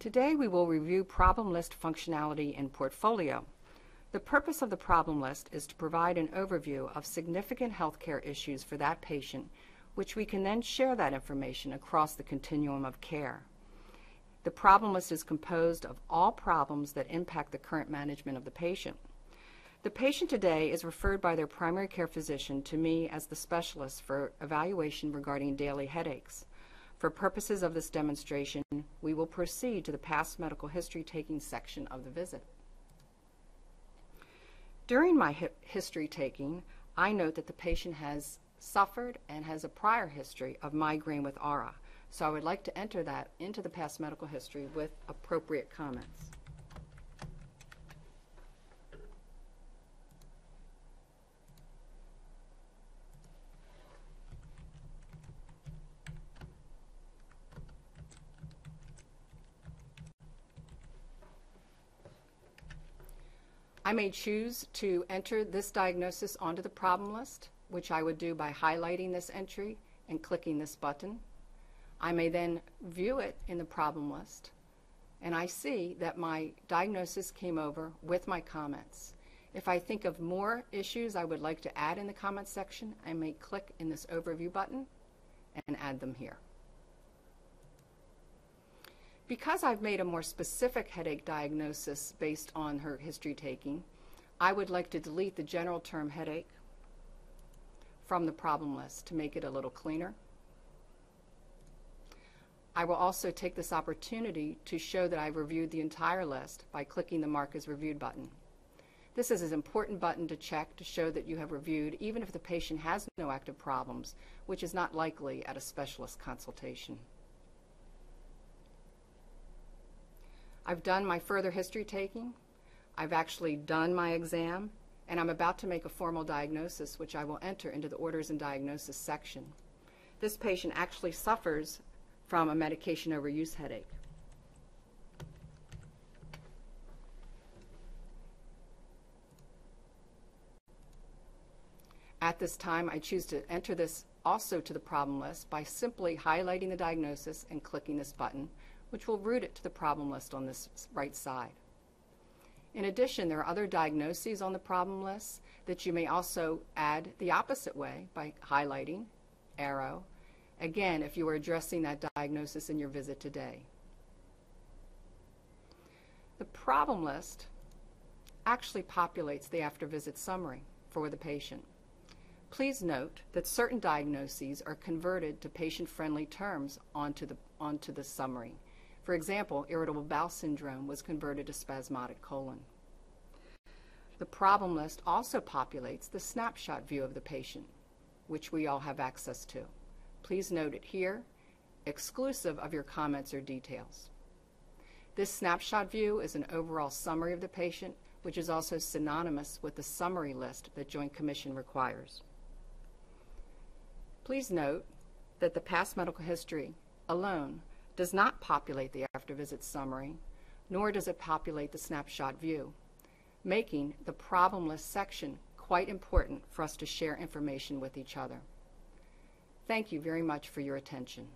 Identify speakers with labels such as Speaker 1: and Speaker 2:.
Speaker 1: Today we will review problem list functionality in Portfolio. The purpose of the problem list is to provide an overview of significant healthcare issues for that patient, which we can then share that information across the continuum of care. The problem list is composed of all problems that impact the current management of the patient. The patient today is referred by their primary care physician to me as the specialist for evaluation regarding daily headaches. For purposes of this demonstration, we will proceed to the past medical history taking section of the visit. During my history taking, I note that the patient has suffered and has a prior history of migraine with aura, so I would like to enter that into the past medical history with appropriate comments. I may choose to enter this diagnosis onto the problem list, which I would do by highlighting this entry and clicking this button. I may then view it in the problem list, and I see that my diagnosis came over with my comments. If I think of more issues I would like to add in the comments section, I may click in this overview button and add them here. Because I've made a more specific headache diagnosis based on her history taking, I would like to delete the general term headache from the problem list to make it a little cleaner. I will also take this opportunity to show that I've reviewed the entire list by clicking the Mark as Reviewed button. This is an important button to check to show that you have reviewed even if the patient has no active problems, which is not likely at a specialist consultation. I've done my further history taking, I've actually done my exam, and I'm about to make a formal diagnosis, which I will enter into the Orders and Diagnosis section. This patient actually suffers from a medication overuse headache. At this time, I choose to enter this also to the problem list by simply highlighting the diagnosis and clicking this button, which will route it to the problem list on this right side. In addition, there are other diagnoses on the problem list that you may also add the opposite way by highlighting, arrow, again, if you are addressing that diagnosis in your visit today. The problem list actually populates the after-visit summary for the patient. Please note that certain diagnoses are converted to patient-friendly terms onto the summary. For example, irritable bowel syndrome was converted to spasmodic colon. The problem list also populates the snapshot view of the patient, which we all have access to. Please note it here, exclusive of your comments or details. This snapshot view is an overall summary of the patient, which is also synonymous with the summary list that Joint Commission requires. Please note that the past medical history alone does not populate the after-visit summary, nor does it populate the snapshot view, making the problem list section quite important for us to share information with each other. Thank you very much for your attention.